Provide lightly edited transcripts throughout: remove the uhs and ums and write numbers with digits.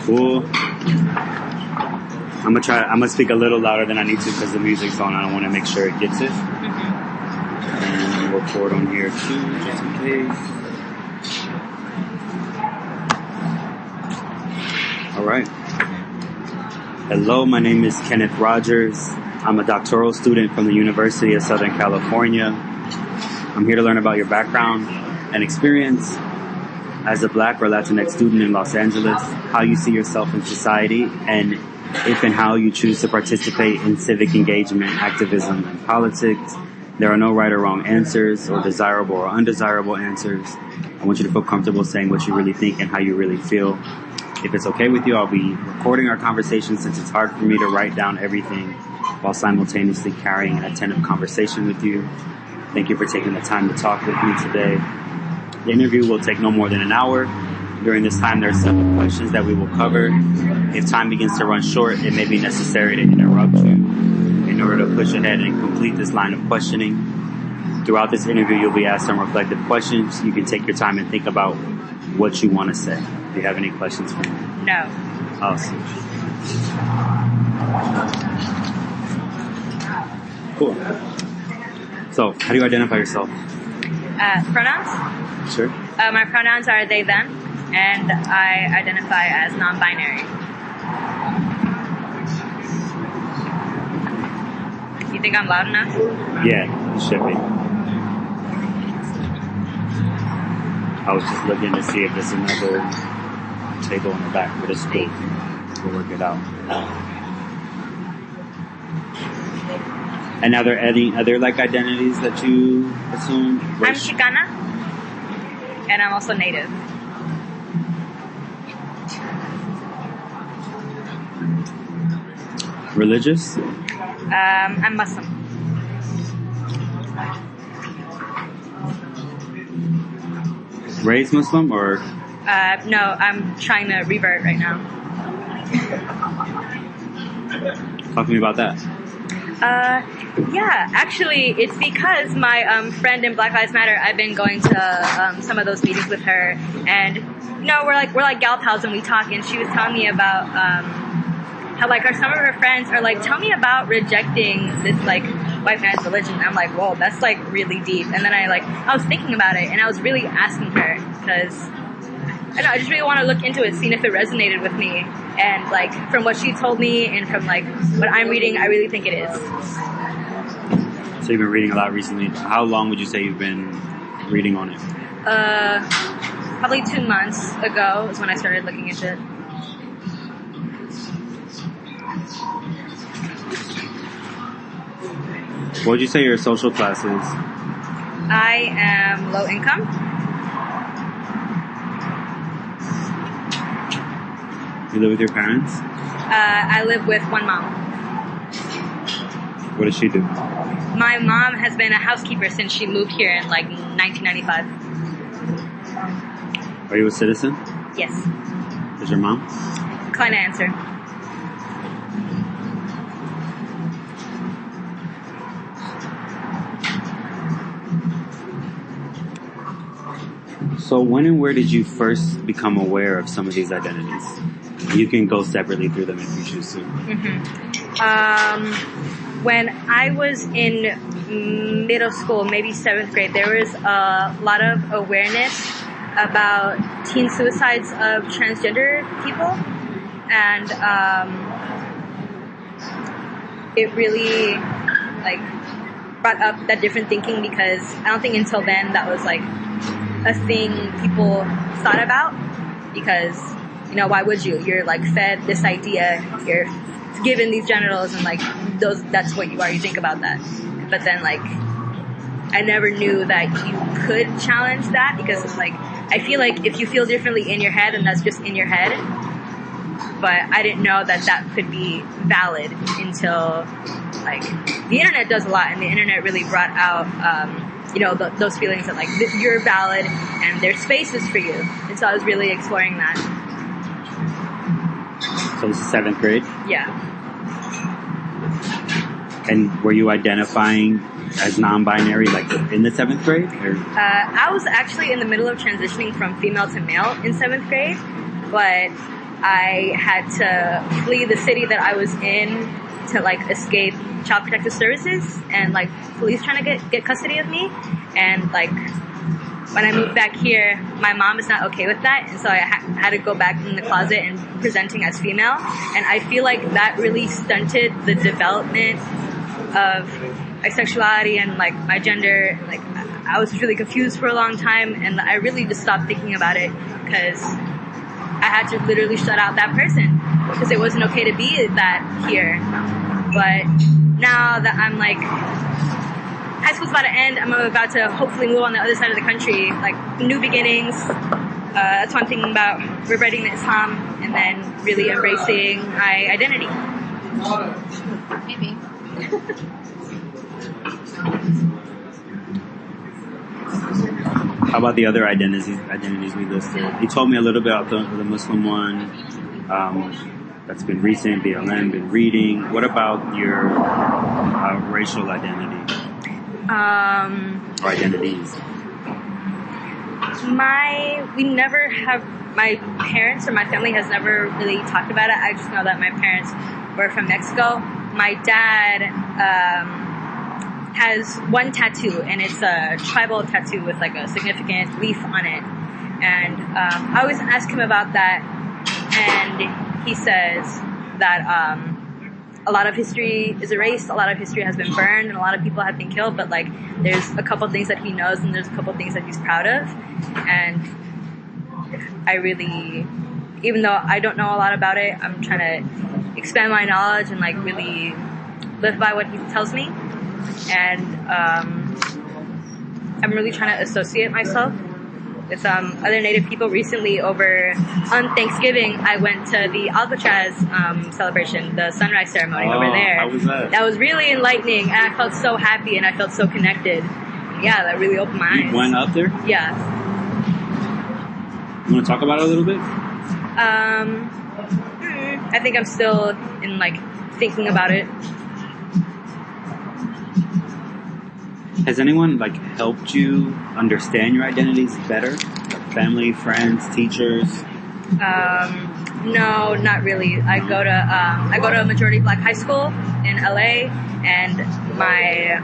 Cool. I'm gonna speak a little louder than I need to because the music's on. I don't want to make sure it gets it. And we'll record on here too, just in case. All right. Hello, my name is Kenneth Rogers. I'm a doctoral student from the University of Southern California. I'm here to learn about your background and experience as a Black or Latinx student in Los Angeles, how you see yourself in society, and if and how you choose to participate in civic engagement, activism, and politics. There are no right or wrong answers or desirable or undesirable answers. I want you to feel comfortable saying what you really think and how you really feel. If it's okay with you, I'll be recording our conversation since it's hard for me to write down everything while simultaneously carrying an attentive conversation with you. Thank you for taking the time to talk with me today. The interview will take no more than an hour. During this time, there are several questions that we will cover. If time begins to run short, it may be necessary to interrupt you in order to push ahead and complete this line of questioning. Throughout this interview, you'll be asked some reflective questions. You can take your time and think about what you want to say. Do you have any questions for me? No. Awesome. Cool. So, how do you identify yourself? Pronouns? Sure. My pronouns are they, them, and I identify as non-binary. You think I'm loud enough? Yeah, you should be. I was just looking to see if there's another table in the back, but it's cool. We'll work it out. And are there any other identities that you assume? I'm Chicana, and I'm also Native. Religious? I'm Muslim. Raised Muslim or? No, I'm trying to revert right now. Talk to me about that. Yeah, actually, it's because my friend in Black Lives Matter, I've been going to some of those meetings with her, and we're like gal pals and we talk, and she was telling me about how some of her friends are tell me about rejecting this white man's religion. And I'm like, whoa, that's really deep. And then I was thinking about it, and I was really asking her because I just really want to look into it, seeing if it resonated with me. And from what she told me and from what I'm reading, I really think it is. So you've been reading a lot recently. How long would you say you've been reading on it? Probably 2 months ago is when I started looking into it. What would you say your social class is? I am low income. You live with your parents? I live with one mom. What does she do? My mom has been a housekeeper since she moved here in 1995. Are you a citizen? Yes. Is your mom? Decline to answer. So when and where did you first become aware of some of these identities? You can go separately through them if you choose to. Mm-hmm. When I was in middle school, maybe 7th grade, there was a lot of awareness about teen suicides of transgender people. And it really brought up that different thinking, because I don't think until then that was a thing people thought about, because why would you? You're fed this idea, you're given these genitals, and that's what you are, you think about that. But then I never knew that you could challenge that, because it's I feel if you feel differently in your head, and that's just in your head. But I didn't know that could be valid until the internet does a lot, and the internet really brought out those feelings that you're valid and there's spaces for you. And so I was really exploring that. So this is 7th grade? Yeah. And were you identifying as non-binary in the 7th grade? Or? I was actually in the middle of transitioning from female to male in 7th grade, but I had to flee the city that I was in to like escape Child Protective Services and like police trying to get custody of me. And like when I moved back here, my mom is not okay with that, and so I had to go back in the closet and presenting as female. And I feel like that really stunted the development of my sexuality and like my gender. Like I was really confused for a long time, and I really just stopped thinking about it because I had to literally shut out that person because it wasn't okay to be that here. But now that I'm like, high school's about to end, I'm about to hopefully move on the other side of the country, like new beginnings. That's what I'm thinking about, regretting Islam and then really embracing my identity. Maybe. How about the other identities we listed? You told me a little bit about the Muslim one. That's been recent, BLM, been reading. What about your racial identity? Or identities? My parents or my family has never really talked about it. I just know that my parents were from Mexico. My dad has one tattoo, and it's a tribal tattoo with like a significant leaf on it. And I always ask him about that, and he says that a lot of history is erased, a lot of history has been burned, and a lot of people have been killed, but like there's a couple things that he knows and there's a couple things that he's proud of. And I really, even though I don't know a lot about it, I'm trying to expand my knowledge and like really live by what he tells me. And I'm really trying to associate myself with other Native people. Recently, on Thanksgiving, I went to the Alcatraz celebration, the sunrise ceremony over there. How was that? That was really enlightening, and I felt so happy, and I felt so connected. Yeah, that really opened my eyes. You went up there? Yeah. You want to talk about it a little bit? I think I'm still in like thinking about it. Has anyone like helped you understand your identities better? Like family, friends, teachers? No, not really. I go to a majority black high school in LA, and my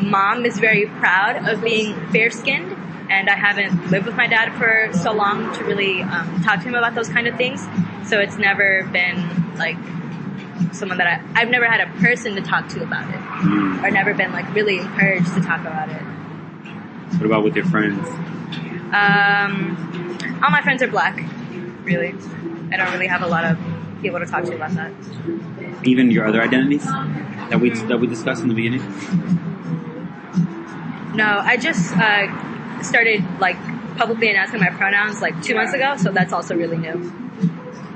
mom is very proud of being fair-skinned, and I haven't lived with my dad for so long to really talk to him about those kind of things. So it's never been like someone that I've never had a person to talk to about it, or never been like really encouraged to talk about it. What about with your friends? All my friends are black, really. I don't really have a lot of people to talk to about that. Even your other identities that we discussed in the beginning? No, I just started like publicly announcing my pronouns like 2 months ago, so that's also really new.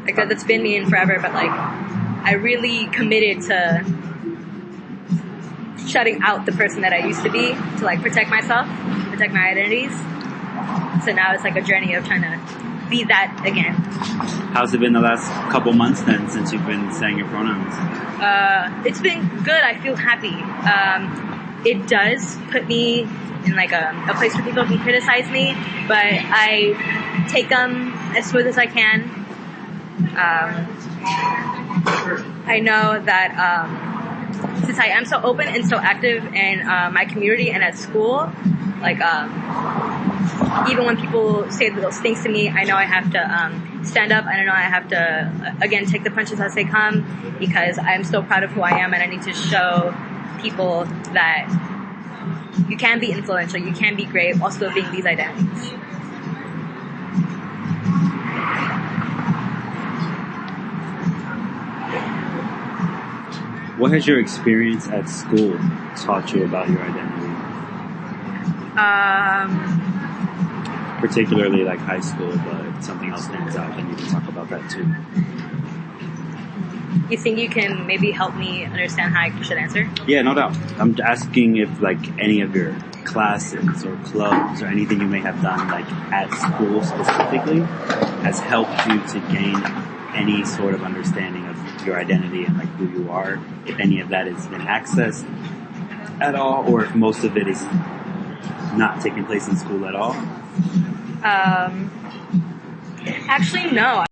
Like that's been me in forever, but like I really committed to shutting out the person that I used to be to like protect myself, protect my identities. So now it's like a journey of trying to be that again. How's it been the last couple months then since you've been saying your pronouns? It's been good. I feel happy. It does put me in like a place where people can criticize me, but I take them as smooth as I can. I know that since I am so open and so active in my community and at school, like even when people say those things to me, I know I have to stand up, and I know I have to again take the punches as they come, because I'm so proud of who I am, and I need to show people that you can be influential, you can be great while still being these identities. What has your experience at school taught you about your identity? Particularly like high school, but if something else stands out, then you can talk about that too. You think you can maybe help me understand how I should answer? Yeah, no doubt. I'm asking if like any of your classes or clubs or anything you may have done like at school specifically has helped you to gain any sort of understanding of your identity and like who you are, if any of that has been accessed at all, or if most of it is not taking place in school at all. Actually, no.